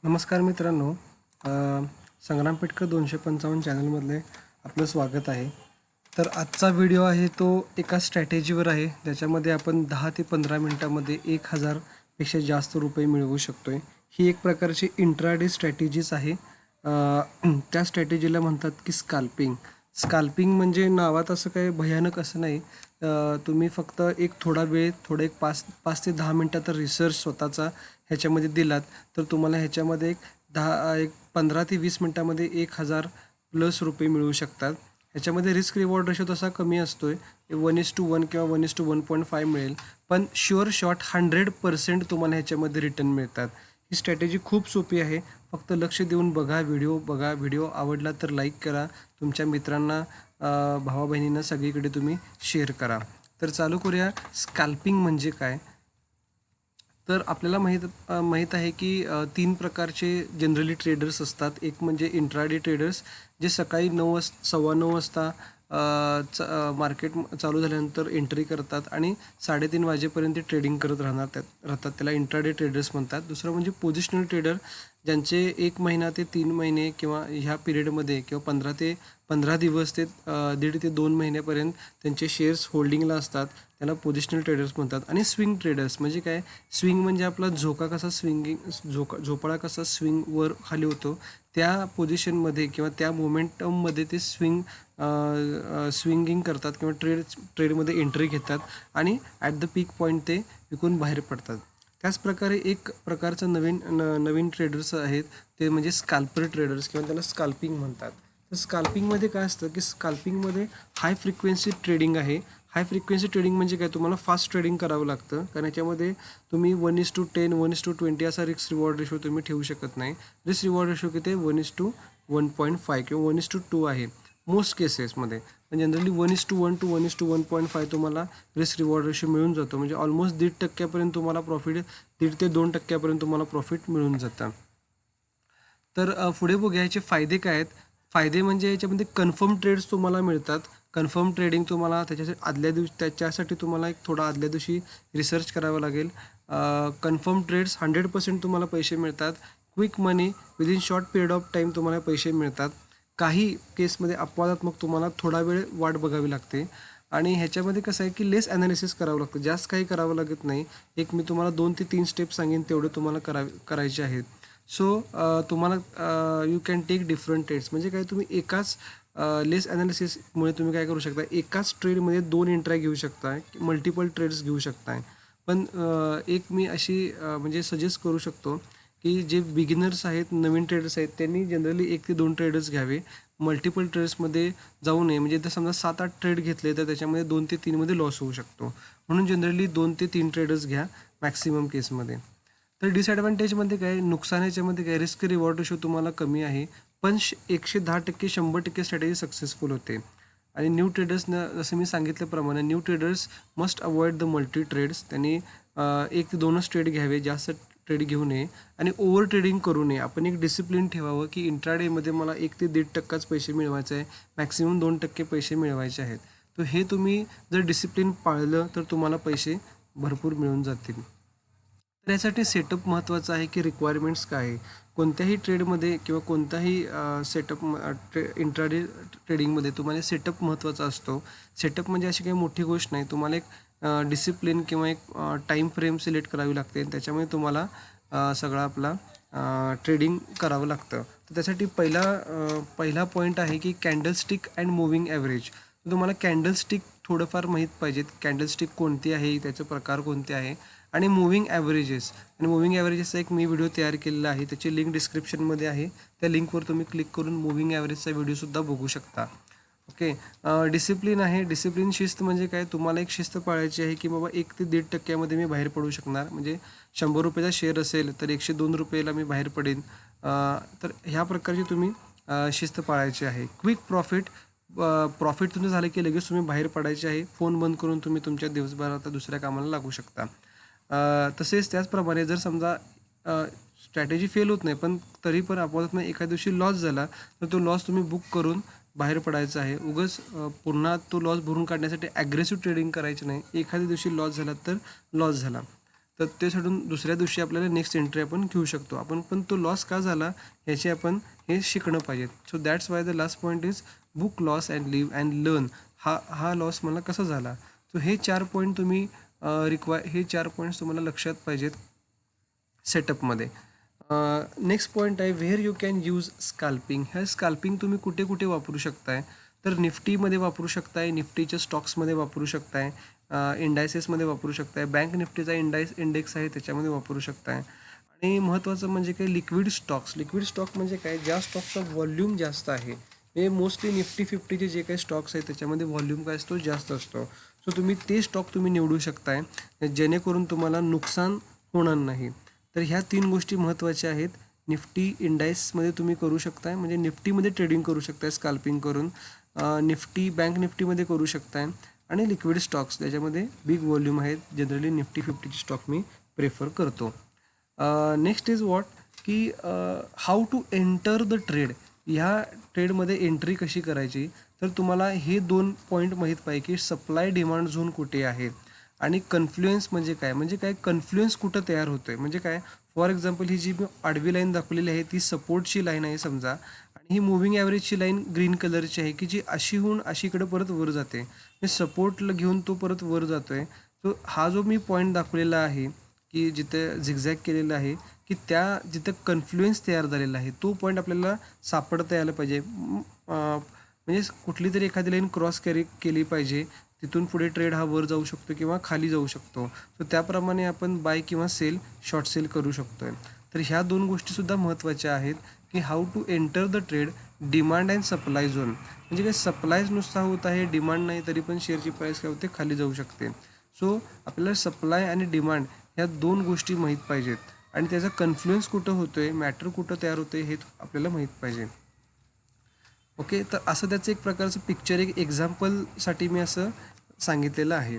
नमस्कार मित्रांनो. संग्राम पेटकर 255 चॅनलमधले आपलं स्वागत आहे. तर आजचा व्हिडिओ आहे तो एका स्ट्रॅटेजीवर आहे, ज्याच्यामध्ये आपण 10 ते 15 मिनटामध्ये 1000 पेक्षा जास्त रुपये मिळवू शकतो आहे. ही एक प्रकारची इंट्राडे स्ट्रॅटेजीच आहे. त्या स्ट्रॅटेजीला म्हणतात की स्काल्पिंग. स्काल्पिंग म्हणजे नावात असं काही भयानक असं नाही. तुम्ही फक्त एक थोडा वेळ, थोडं एक 5 ते 10 मिनटाचा रिसर्च स्वतःचा ह्याच्यामध्ये दिलात, तर तुम्हाला ह्याच्यामध्ये एक 15 ते 20 मिनटामध्ये 1000 प्लस रुपये मिळू शकतात. ह्याच्यामध्ये रिस्क रिवॉर्ड रेशो तसा कमी असतो आहे, 1:1 किंवा 1:1.5 मिळेल, पण शुअर शॉट 100% तुम्हाला ह्याच्यामध्ये रिटर्न मिळतात. ही स्ट्रॅटेजी खूप सोपी आहे. फक्त लक्ष देऊन बघा, व्हिडिओ आवडला तर लाईक करा, तुमच्या मित्रांना, भावा बहिणींना सगळीकडे तुम्ही शेअर करा. तर चालू करूया. स्कॅल्पिंग म्हणजे काय? तर आपल्याला माहीत आहे की 3 प्रकारचे जनरली ट्रेडर्स असतात. एक म्हणजे इंट्राडे ट्रेडर्स, जे सकाळी 9:15 वाजता मार्केट चालू झाल्यानंतर एंट्री करतात आणि 3:30 वाजेपर्यंत ते ट्रेडिंग करत राहतात. त्याला इंट्राडे ट्रेडर्स म्हणतात. दुसरं म्हणजे पोझिशनल ट्रेडर, ज्यांचे 1 महिना ते 3 महिने किंवा ह्या पिरियडमध्ये किंवा 15 दिवस ते 1.5 ते 2 महिन्यापर्यंत त्यांचे शेअर्स होल्डिंगला असतात. त्याला पोझिशनल ट्रेडर्स म्हणतात. आणि स्विंग ट्रेडर्स म्हणजे काय? स्विंग म्हणजे आपला झोपाळा कसा स्विंग वर खाली होतो, त्या पोझिशनमध्ये किंवा त्या मोमेंटममध्ये ते स्विंगिंग करतात किंवा ट्रेडमध्ये एंट्री घेतात आणि ॲट द पीक पॉईंट ते विकून बाहेर पडतात. त्याचप्रकारे एक प्रकारचं नवीन ट्रेडर्स आहेत, ते म्हणजे स्कॅल्पर ट्रेडर्स किंवा त्याला स्कॅल्पिंग म्हणतात. तर स्कॅल्पिंगमध्ये काय असतं की स्कॅल्पिंगमध्ये हाय फ्रिक्वेन्सी ट्रेडिंग आहे. हाय फ्रिक्वेन्सी ट्रेडिंग म्हणजे काय? तुम्हाला फास्ट ट्रेडिंग करावं लागतं, कारण याच्यामध्ये तुम्ही 1:10, 1:20 असा रिस्क रिवॉर्ड रेशो तुम्ही ठेवू शकत नाही. रिस्क रिवॉर्ड रेशो किती आहे? 1:1.5 किंवा 1:2 आहे मोस्ट केसेसमध्ये. पण जनरली 1:1 to 1:1.5 तुम्हाला रिस्क रिवॉर्ड रेशो मिळून जातो. म्हणजे ऑलमोस्ट 1.5% तुम्हाला प्रॉफिट, 1.5 ते 2% तुम्हाला प्रॉफिट मिळून जातं. तर पुढे बघूया याचे फायदे काय आहेत. फायदे म्हणजे याच्यामध्ये कन्फर्म ट्रेड्स तुम्हाला मिळतात. कन्फर्म ट्रेडिंग तुम्हाला त्याच्यासाठी तुम्हाला एक थोडा आदल्या दिवशी रिसर्च करावं लागेल. कन्फर्म ट्रेड्स 100% तुम्हाला पैसे मिळतात. Quick money within short period of time तुम्हाला पैसे मिळतात. काही केसमध्ये अपवादात्मक तुम्हाला थोडा वेळ वाट बघावी लागते. आणि ह्याच्यामध्ये कसं आहे की लेस ॲनालिसिस करावं लागतं, जास्त काही करावं लागत नाही. एक मी तुम्हाला 2 ते 3 स्टेप सांगेन, तेवढे तुम्हाला करायचे आहेत. सो तुम्हाला you can take different trades. म्हणजे काय? तुम्ही एकाच लेस ॲनालिसिसमुळे तुम्ही काय करू शकता, एकाच ट्रेडमध्ये 2 एंट्र्या घेऊ शकता, मल्टिपल ट्रेड्स घेऊ शकताय. पण एक मी अशी म्हणजे सजेस्ट करू शकतो की जे बिगिनर्स आहेत, नवीन ट्रेडर्स आहेत, त्यांनी जनरली 1 ते 2 ट्रेडर्स घ्यावे. मल्टिपल ट्रेड्समध्ये जाऊ नये. म्हणजे जर समजा 7-8 ट्रेड घेतले, तर त्याच्यामध्ये 2 ते 3 मध्ये लॉस होऊ शकतो. म्हणून जनरली 2 ते 3 ट्रेडर्स घ्या मॅक्सिमम केसमध्ये. तर डिसॲडव्हान्टेजमध्ये काय? नुकसान याच्यामध्ये काय? रिस्क रिवॉर्ड रेशो तुम्हाला कमी आहे, पण 110%, 100% स्ट्रॅटेजी सक्सेसफुल होते. आणि न्यू ट्रेडर्सनं, जसं मी सांगितल्याप्रमाणे, new traders must avoid the multi trades. त्यांनी 1 ते 2च ट्रेड घ्यावे, जास्त ट्रेड घेऊ नये आणि ओव्हर ट्रेडिंग करू नये. आपण एक डिसिप्लिन ठेवावं की इंट्राडेमध्ये मला 1 ते 1.5%च पैसे मिळवायचे आहे, मॅक्सिमम 2% पैसे मिळवायचे आहेत. तर हे तुम्ही जर डिसिप्लिन पाळलं तर तुम्हाला पैसे भरपूर मिळून जातील. तर यासाठी सेटअप महत्त्वाचा आहे की रिक्वायरमेंट्स काय आहे? कोणत्याही ट्रेडमध्ये किंवा कोणताही इंट्राडे ट्रेडिंगमध्ये तुम्हाला सेटअप महत्त्वाचा असतो. सेटअप म्हणजे अशी काही मोठी गोष्ट नाही. तुम्हाला एक डिसिप्लिन किंवा एक टाईम फ्रेम सिलेक्ट करावी लागते आणि त्याच्यामुळे तुम्हाला सगळा आपला ट्रेडिंग करावं लागतं. तर त्यासाठी पहिला पॉईंट आहे की कॅन्डलस्टिक अँड मूव्हिंग ॲव्हरेज. तुम्हाला कॅन्डलस्टिक थोडंफार माहीत पाहिजेत. कॅन्डलस्टिक कोणती आहे, त्याचे प्रकार कोणते आहे, आणि मूव्हिंग ॲव्हरेजेस. आणि मूव्हिंग ॲव्हरेजेसचा एक मी व्हिडिओ तयार केलेला आहे, त्याची लिंक डिस्क्रिप्शनमध्ये आहे. त्या लिंकवर तुम्ही क्लिक करून मूव्हिंग ॲव्हरेजचा व्हिडिओसुद्धा बघू शकता. ओके. डिसिप्लिन आहे. डिसिप्लिन शिस्त म्हणजे काय? तुम्हाला एक शिस्त पाळायची आहे की बाबा 1 ते 1.5% मी बाहेर पडू शकणार. म्हणजे ₹100चा शेअर असेल तर ₹102 मी बाहेर पडेन. तर ह्या प्रकारची तुम्ही शिस्त पाळायची आहे. क्विक प्रॉफिट तुमचं झालं की लगेच तुम्ही बाहेर पडायचे आहे. फोन बंद करून तुम्ही तुमच्या दिवसभरात दुसऱ्या कामाला लागू शकता. तसेच त्याचप्रमाणे जर समजा स्ट्रॅटेजी फेल होत नाही, पण तरी पण अपवादात्मक एखाद्या दिवशी लॉस झाला, तर तो लॉस तुम्ही बुक करून बाहेर पडायचं आहे. उगाच पुन्हा तो लॉस भरून काढण्यासाठी ॲग्रेसिव्ह ट्रेडिंग करायची नाही. एखाद्या दिवशी लॉस झाला तर लॉस झाला. तर ते सोडून दुसऱ्या दिवशी आपल्याला नेक्स्ट एंट्री आपण घेऊ शकतो. आपण पण तो लॉस का झाला याचे आपण हे शिकणं पाहिजे. So that's why the last point is book loss and live and learn. हा लॉस मला कसा झाला. सो हे 4 पॉईंट तुम्ही हे 4 पॉईंट्स तुम्हाला लक्षात पाहिजेत सेटअपमध्ये. नेक्स्ट पॉईंट आहे where you can use scalping. ह्या स्काल्पिंग तुम्ही कुठे कुठे वापरू शकताय. तर निफ्टीमध्ये वापरू शकताय, निफ्टीच्या स्टॉक्समध्ये वापरू शकताय, इंडायसेसमध्ये वापरू शकताय, बँक निफ्टीचा इंडेक्स आहे त्याच्यामध्ये वापरू शकताय. आणि महत्त्वाचं म्हणजे काय लिक्विड स्टॉक्स. लिक्विड स्टॉक म्हणजे काय ज्या स्टॉकचा व्हॉल्यूम जास्त आहे. हे मोस्टली निफ्टी 50चे जे काही स्टॉक्स आहेत त्याच्यामध्ये व्हॉल्यूम काय असतो जास्त असतो. सो तुम्ही ते स्टॉक तुम्ही निवडू शकताय जेणेकरून तुम्हाला नुकसान होणार नाही. तर ह्या 3 गोष्टी महत्त्वाच्या आहेत. निफ्टी इंडायसमध्ये तुम्ही करू शकताय म्हणजे निफ्टीमध्ये ट्रेडिंग करू शकताय स्काल्पिंग करून. निफ्टी बँक निफ्टीमध्ये करू शकताय आणि लिक्विड स्टॉक्स ज्याच्यामध्ये बिग व्हॉल्यूम आहेत. जनरली निफ्टी 50चे स्टॉक मी प्रेफर करतो. नेक्स्ट इज वॉट की how to enter the trade. ह्या ट्रेडमध्ये एंट्री कशी करायची. तर तुम्हाला हे 2 पॉईंट माहीत पाहिजे की सप्लाय डिमांड झोन कुठे आहे आणि कन्फ्लुएन्स म्हणजे काय. म्हणजे काय कन्फ्लुएन्स कुठं तयार होतो आहे म्हणजे काय. फॉर एक्झाम्पल ही जी आडवी लाईन दाखवलेली आहे ती सपोर्टची लाईन आहे समजा आणि ही मुव्हिंग ॲव्हरेजची लाईन ग्रीन कलरची आहे की जी अशी होऊन अशीकडे परत वर जाते. म्हणजे सपोर्टला घेऊन तो परत वर जातो आहे. सो हा जो मी पॉईंट दाखवलेला आहे की जिथे झिगझॅग केलेलं आहे की त्या जिथं कन्फ्लुएन्स तयार झालेला आहे तो पॉईंट आपल्याला सापडता यायला पाहिजे. म्हणजे कुठली तरी एखादी लाईन क्रॉस केली पाहिजे. तिथून पुढे ट्रेड हा वर जाऊ शकतो किंवा खाली जाऊ शकतो. तर त्याप्रमाणे आपण बाय किंवा सेल शॉर्ट सेल करू शकतो आहे. तर ह्या 2 गोष्टीसुद्धा महत्त्वाच्या आहेत की how to enter the trade. Demand and supply zone म्हणजे काय सप्लायच नुसता होत आहे डिमांड नाही तरी पण शेअरची प्राईस काय होते खाली जाऊ शकते. सो आपल्याला सप्लाय आणि डिमांड ह्या 2 गोष्टी माहीत पाहिजेत आणि त्याचा कन्फ्लुएन्स कुठं होतो आहे मॅटर कुठं तयार होतं आहे हे आपल्याला माहीत पाहिजे. ओके तर असं त्याचं एक प्रकारचं पिक्चर एक एक्झाम्पलसाठी मी असं सांगितलेलं आहे.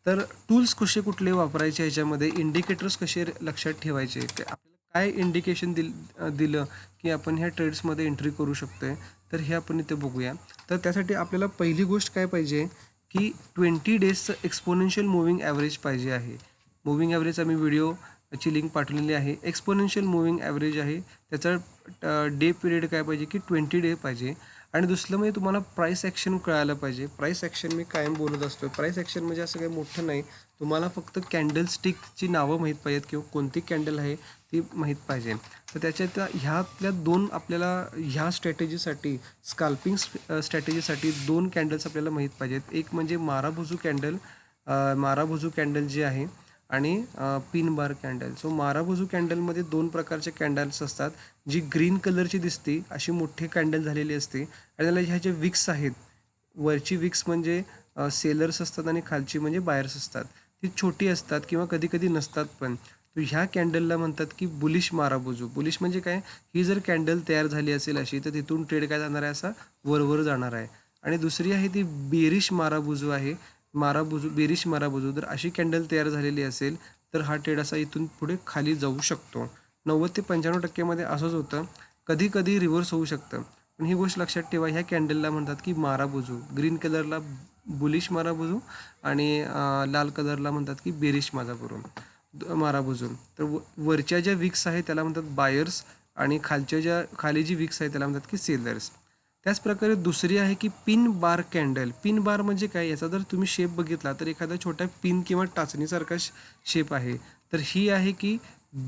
तर टूल्स कसे कुठले वापरायचे ह्याच्यामध्ये इंडिकेटर्स कसे लक्षात ठेवायचे आपल्याला काय इंडिकेशन दिलं की आपण ह्या ट्रेड्समध्ये एंट्री करू शकतो आहे. तर हे आपण इथे बघूया. तर त्यासाठी आपल्याला पहिली गोष्ट काय पाहिजे की 20 डेजचं एक्सपोनेन्शियल मूव्हिंग ॲव्हरेज पाहिजे आहे. मूव्हिंग ॲव्हरेजचा मी व्हिडिओची लिंक पाठवलेली आहे. एक्सपोनेन्शियल मूव्हिंग ॲव्हरेज आहे त्याचा डे पिरियड काय पाहिजे की 20 डे पाहिजे. आणि दुसरं म्हणजे तुम्हाला प्राईस ॲक्शन कळायला पाहिजे. प्राईस ॲक्शन मी कायम बोलत असतो. प्राईस ॲक्शन म्हणजे असं काही मोठं नाही. तुम्हाला फक्त कॅन्डल स्टिकची नावं माहीत पाहिजेत किंवा कोणती कॅन्डल आहे ती माहीत पाहिजे. तर त्याच्यात ह्यातल्या 2 आपल्याला ह्या स्ट्रॅटेजीसाठी स्काल्पिंग स्ट्रॅटेजीसाठी 2 कॅन्डल्स आपल्याला माहीत पाहिजेत. एक म्हणजे माराबुजू कॅन्डल जी आहे आणि पिन बार कॅन्डल. सो माराबुजू कॅन्डलमध्ये 2 प्रकारचे कॅन्डल्स असतात. जी ग्रीन कलरची दिसते अशी मोठी कॅन्डल झालेली असते आणि त्याला ह्या ज्या विक्स आहेत वरची विक्स म्हणजे सेलर्स असतात आणि खालची म्हणजे बायर्स असतात. ती छोटी असतात किंवा कधी कधी नसतात पण. तर ह्या कॅन्डलला म्हणतात की बुलिश माराबुजू. बुलिश म्हणजे काय ही जर कॅन्डल तयार झाली असेल अशी तर तिथून ट्रेड काय जाणार आहे असा वर जाणार आहे. आणि दुसरी आहे ती बेरिश माराबुजू आहे. बेरिश माराबुजू जर अशी कॅन्डल तयार झालेली असेल तर हा ट्रेड असा इथून पुढे खाली जाऊ शकतो. 90 ते 95% असंच होतं. कधी कधी रिव्हर्स होऊ शकतं. पण ही गोष्ट लक्षात ठेवा ह्या कॅन्डलला म्हणतात की माराबुजू. ग्रीन कलरला बुलिश माराबुजू आणि लाल कलरला म्हणतात की बेरिश माराबुजू. तर वरच्या ज्या विक्स आहेत त्याला म्हणतात बायर्स आणि खाली जी विक्स आहे त्याला म्हणतात की सेलर्स. त्याचप्रकारे दुसरी आहे की pin bar candle. Pin bar म्हणजे काय याचा जर तुम्ही शेप बघितला तर एखादा छोटा पिन किंवा टाचणीसारखा शेप आहे. तर ही आहे की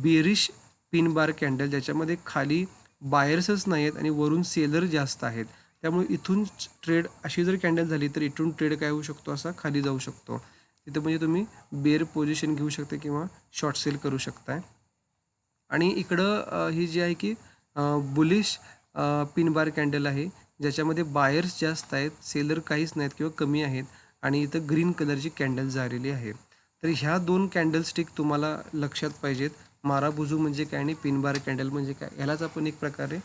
बेरिश पिन बार कॅन्डल ज्याच्यामध्ये खाली बायर्सच नाही आहेत आणि वरून सेलर जास्त आहेत. त्यामुळे इथून ट्रेड अशी जर कॅन्डल झाली तर इथून ट्रेड काय होऊ शकतो असा खाली जाऊ शकतो. तिथं म्हणजे तुम्ही बेअर पोझिशन घेऊ शकता किंवा शॉर्ट सेल करू शकताय. आणि इकडं ही जी आहे की बुलिश पिन बार कॅन्डल आहे ज्याच्यामध्ये बायर्स जास्त आहेत सेलर काहीच नाहीत किंवा कमी आहेत आणि इथं ग्रीन कलरची कॅन्डल झालेली आहे. तर ह्या 2 कॅन्डल स्टिक तुम्हाला लक्षात पाहिजेत. माराबुजू म्हणजे काय आणि पिन बार कॅन्डल म्हणजे काय ह्यालाच आपण एक प्रकारे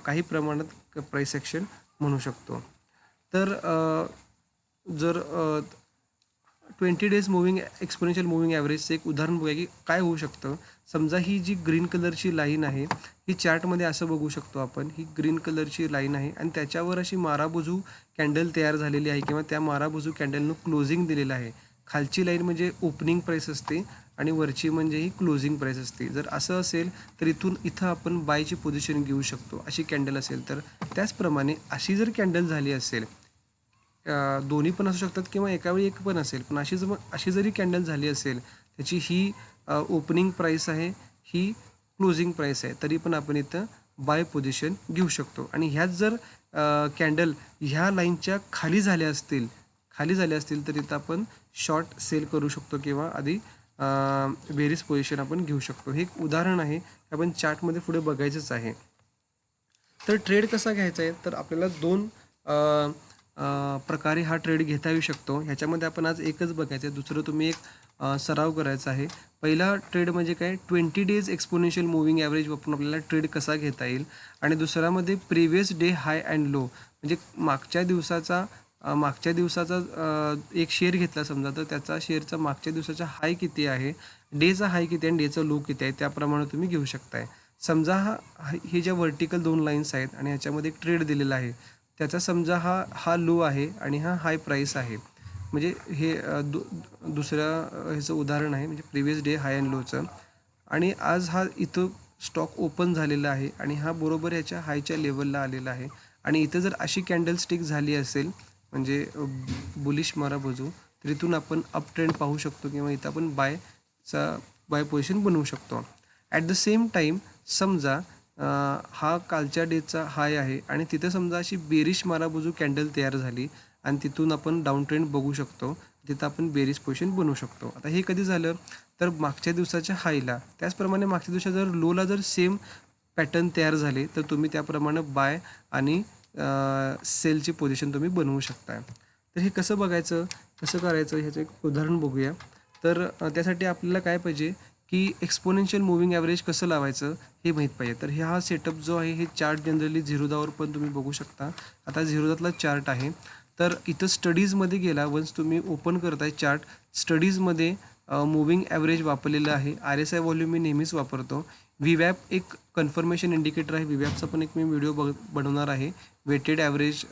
काही प्रमाणात प्राईस ॲक्शन म्हणू शकतो. तर जर 20 डेज एक्सपोनेन्शियल मूव्हिंग ॲव्हरेजचं एक उदाहरण बघूया की काय होऊ शकतं. समजा ही जी ग्रीन कलरची लाईन आहे ही चार्टमध्ये असं बघू शकतो आपण. ही ग्रीन कलरची लाईन आहे आणि त्याच्यावर अशी माराबुजू कॅन्डल तयार झालेली आहे किंवा त्या माराबुजू कॅन्डलनं क्लोजिंग दिलेलं आहे. खालची लाईन म्हणजे ओपनिंग प्राईस असते आणि वरची म्हणजे ही क्लोजिंग प्राईस असते. जर असं असेल तर इथं आपण बायची पोझिशन घेऊ शकतो, अशी कॅन्डल असेल तर. त्याचप्रमाणे अशी जर कॅन्डल झाली असेल, दोन्ही पण असू शकतात किंवा एकावेळी एक पण असेल, पण अशी जरी कॅन्डल झाली असेल, त्याची ही ओपनिंग प्राईस आहे, ही क्लोजिंग प्राईस आहे, तरी पण आपण इथं बाय पोझिशन घेऊ शकतो. आणि ह्याच जर कॅन्डल ह्या लाईनच्या खाली झाल्या असतील तर इथं आपण शॉर्ट सेल करू शकतो किंवा आधी बेरीज पोझिशन आपण घेऊ शकतो. हे एक उदाहरण आहे, आपण चार्टमध्ये पुढे बघायचंच आहे. तर ट्रेड कसा घ्यायचा आहे, तर आपल्याला दोन प्रकारे हा ट्रेड घेता येऊ शकतो. ह्याच्यामध्ये आपण आज एकच बघायचं आहे, दुसरं तुम्ही एक सराव करायचा आहे. पहिला ट्रेड म्हणजे काय, 20 डेज एक्सपोनेन्शियल मूव्हिंग ॲव्हरेज वापरून आपल्याला ट्रेड कसा घेता येईल. आणि दुसऱ्यामध्ये previous day high and low, म्हणजे मागच्या दिवसाचा एक शेअर घेतला समजा, तर त्याचा शेअरचा मागच्या दिवसाचा हाय किती आहे, डेचा हाय किती आहे आणि डेचा लो किती आहे, त्याप्रमाणे तुम्ही घेऊ शकताय. समजा हे ज्या व्हर्टिकल 2 लाईन्स आहेत आणि ह्याच्यामध्ये एक ट्रेड दिलेला आहे, त्याचा समजा हा लो आहे आणि हा हाय प्राईस आहे. म्हणजे हे दुसऱ्या ह्याचं उदाहरण आहे, म्हणजे प्रिव्हियस डे हाय अँड लोचं. आणि आज हा इथं स्टॉक ओपन झालेला आहे आणि हा बरोबर याच्या हायच्या लेवलला आलेला आहे. आणि इथं जर अशी कॅन्डल स्टिक झाली असेल, म्हणजे बुलिश मारा बाजू, तर इथून आपण अप ट्रेंड पाहू शकतो किंवा इथं आपण बाय पोझिशन बनवू शकतो. ॲट द सेम टाईम समजा हा कालच्या डेचा हाय आहे आणि तिथं समजा अशी बेरिश माराबाजू कॅन्डल तयार झाली आणि तिथून आपण डाऊन ट्रेंड बघू शकतो, तिथं आपण बेरिश पोझिशन बनवू शकतो. आता हे कधी झालं, तर मागच्या दिवसाच्या हायला. त्याचप्रमाणे मागच्या दिवसाच्या जर लोला जर सेम पॅटर्न तयार झाले तर तुम्ही त्याप्रमाणे बाय आणि सेलची पोझिशन तुम्ही बनवू शकता. तर हे कसं बघायचं, कसं करायचं, ह्याचं एक उदाहरण बघूया. तर त्यासाठी आपल्याला काय पाहिजे की एक्सपोनेन्शियल मूव्हिंग ॲव्हरेज कसं लावायचं हे माहीत पाहिजे. तर हा सेटअप जो आहे, हे चार्ट जनरली 0 पण तुम्ही बघू शकता. आता 0 चार्ट आहे. तर इथं स्टडीजमध्ये गेला, वन्स तुम्ही ओपन करताय चार्ट, स्टडीजमध्ये मूव्हिंग ॲव्हरेज वापरलेलं आहे. RSI व्हॉल्यूम मी नेहमीच वापरतो. VWAP एक कन्फर्मेशन इंडिकेटर आहे. VWAPचा पण एक मी व्हिडिओ बनवणार आहे. वेटेड ॲव्हरेज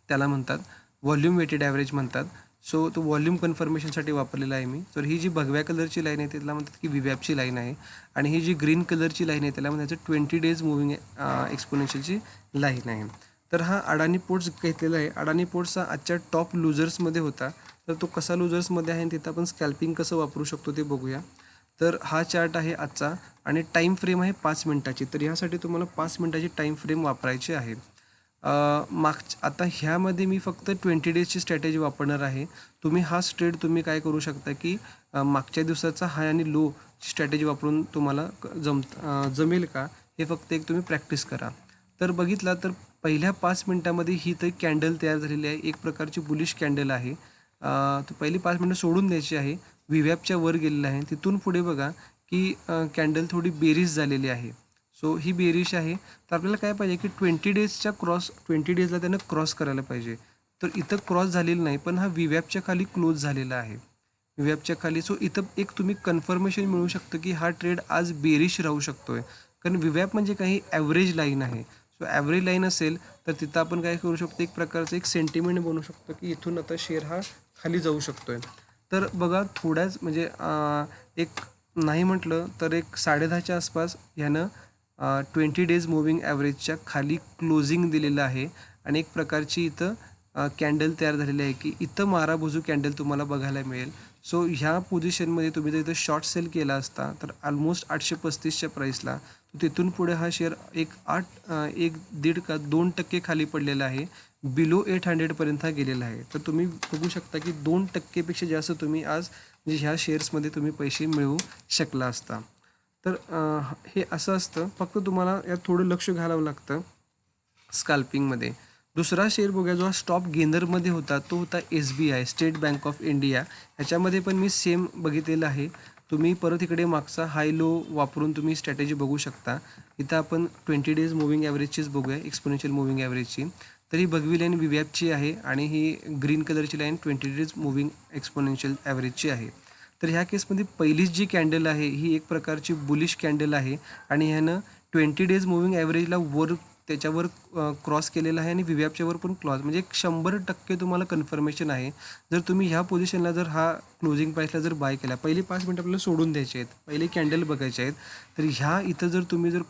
त्याला म्हणतात, व्हॉल्यूम वेटेड ॲव्हरेज म्हणतात. सो तो व्हॉल्यूम कन्फर्मेशनसाठी वापरलेला आहे मी. तर ही जी भगव्या कलरची लाईन आहे त्याला म्हणतात की VWAPची लाईन आहे. आणि ही जी ग्रीन कलरची लाईन आहे त्याला म्हणतात 20 डेज मूव्हिंग एक्सपोनेन्शियलची लाईन आहे. तर हा अडाणी पोर्ट्स घेतलेला आहे. अडाणी पोर्ट्सचा आजच्या टॉप लुजर्समध्ये होता. तर तो कसा लुजर्समध्ये आहे आणि तिथं आपण स्कॅल्पिंग कसं वापरू शकतो ते बघूया. तर हा चार्ट आहे आजचा आणि टाईम फ्रेम आहे 5 मिनिटाची. तर ह्यासाठी तुम्हाला 5 मिनिटाची टाईम फ्रेम वापरायची आहे. आता ह्यामध्ये मी फक्त 20 डेजची स्ट्रॅटेजी वापरणार आहे. तुम्ही हाच ट्रेड तुम्ही काय करू शकता की मागच्या दिवसाचा हाय आणि लो स्ट्रॅटेजी वापरून तुम्हाला जमेल का, हे फक्त एक तुम्ही प्रॅक्टिस करा. तर बघितला तर पहिल्या 5 मिनिटामध्ये ही तर कॅन्डल तयार झालेली आहे, एक प्रकारची बुलिश कॅन्डल आहे. तर पहिली 5 मिनिटं सोडून द्यायची आहे. VWAPच्या वर गेलेलं आहे. तिथून पुढे बघा की कॅन्डल थोडी बेरीज झालेली आहे. सो ही बेरीज आहे. तर आपल्याला काय पाहिजे की 20 डेजला त्यानं क्रॉस करायला पाहिजे. तर इथं क्रॉस झालेलं नाही, पण हा VWAPच्या खाली क्लोज झालेला आहे. VWAPच्या खाली. सो इथं एक तुम्ही कन्फर्मेशन मिळू शकतं की हा ट्रेड आज बेरिश राहू शकतोय. कारण VWAP म्हणजे काही ॲव्हरेज लाईन आहे. सो ॲव्हरेज लाईन असेल तर तिथं आपण काय करू शकतो, एक प्रकारचं एक सेंटिमेंट बनवू शकतो की इथून आता शेअर हा खाली जाऊ शकतोय. तर बघा थोड्याच म्हणजे एक नाही म्हटलं तर एक 10:30च्या आसपास ह्यानं 20 डेज मूव्हिंग ॲव्हरेजच्या खाली क्लोजिंग दिलेलं आहे. आणि एक प्रकारची इथं कॅन्डल तयार झालेली आहे की इथं माराबाजू कॅन्डल तुम्हाला बघायला मिळेल. सो ह्या पोझिशनमध्ये तुम्ही जर इथं शॉर्ट सेल केला असता तर ऑलमोस्ट 835च्या प्राईसला, तिथून पुढे हा शेअर 1.5 का 2% खाली पडलेला आहे. बिलो 800पर्यंत हा गेलेला आहे. तर तुम्ही बघू शकता की 2%पेक्षा जास्त तुम्ही आज म्हणजे ह्या शेअर्समध्ये तुम्ही पैसे मिळवू शकला असता. तर हे असं असतं, फक्त तुम्हाला यात थोडं लक्ष घालावं लागतं स्कॅल्पिंगमध्ये. दुसरा शेअर बघूया जो स्टॉप गेनरमध्ये होता, तो होता SBI, state bank of India. ह्याच्यामध्ये पण मी सेम बघितलेलं आहे. तुम्ही परत इकडे मागचा हाय लो वापरून तुम्ही स्ट्रॅटेजी बघू शकता. इथं आपण 20 डेज मूव्हिंग ॲव्हरेजचीच बघूया, एक्सपोनेन्शियल मूव्हिंग ॲव्हरेजची. तर ही भगवी लाईन VWAPची आहे आणि ही ग्रीन कलरची लाईन 20 डेज मूव्हिंग एक्सपोनेन्शियल ॲव्हरेजची आहे. तर ह्या केसमध्ये पहिलीच जी कॅन्डल आहे ही एक प्रकारची बुलिश कॅन्डल आहे आणि ह्यानं 20 डेज मूव्हिंग ॲव्हरेजला त्याच्यावर क्रॉस केलेला आहे आणि व्हीवॅपच्यावर पण क्रॉस, म्हणजे 100% तुम्हाला कन्फर्मेशन आहे. जर तुम्ही ह्या पोझिशनला जर हा क्लोजिंग प्राईसला जर बाय केला, पहिले 5 मिनिटं आपल्याला सोडून द्यायचे आहेत, पहिले कॅन्डल बघायचे आहेत. तर ह्या इथं जर तुम्ही जर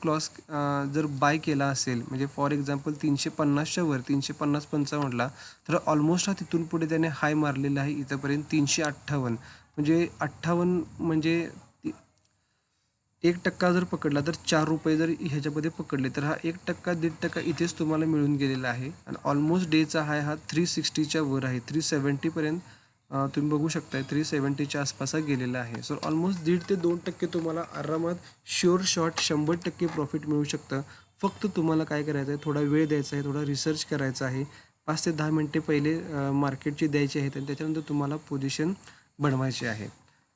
जर बाय केला असेल, म्हणजे फॉर एक्झाम्पल 350च्या वर 350-55ला, तर ऑलमोस्ट हा तिथून पुढे त्याने हाय मारलेला आहे इथंपर्यंत 358, म्हणजे 58 म्हणजे 1% जर पकडला तर ₹4 जर ह्याच्यामध्ये पकडले तर हा 1% 1.5% इथेच तुम्हाला मिळून गेलेला आहे. आणि ऑलमोस्ट डेचा हाय हा 360च्या वर आहे, 370पर्यंत तुम्ही बघू शकताय 370च्या आसपास हा गेलेला आहे. सो ऑलमोस्ट 1.5 ते 2% तुम्हाला आरामात शुअर शॉट 100% प्रॉफिट मिळू शकतं. फक्त तुम्हाला काय करायचं आहे, थोडा वेळ द्यायचा आहे, थोडा रिसर्च करायचा आहे. 5 ते 10 मिनिटे पहिले मार्केटची द्यायची आहेत आणि त्याच्यानंतर तुम्हाला पोझिशन बनवायची आहे.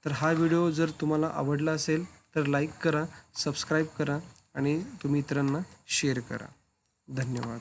तर हा व्हिडिओ जर तुम्हाला आवडला असेल तर लाईक करा, सबस्क्राईब करा आणि तुम्ही इतरांना शेअर करा. धन्यवाद.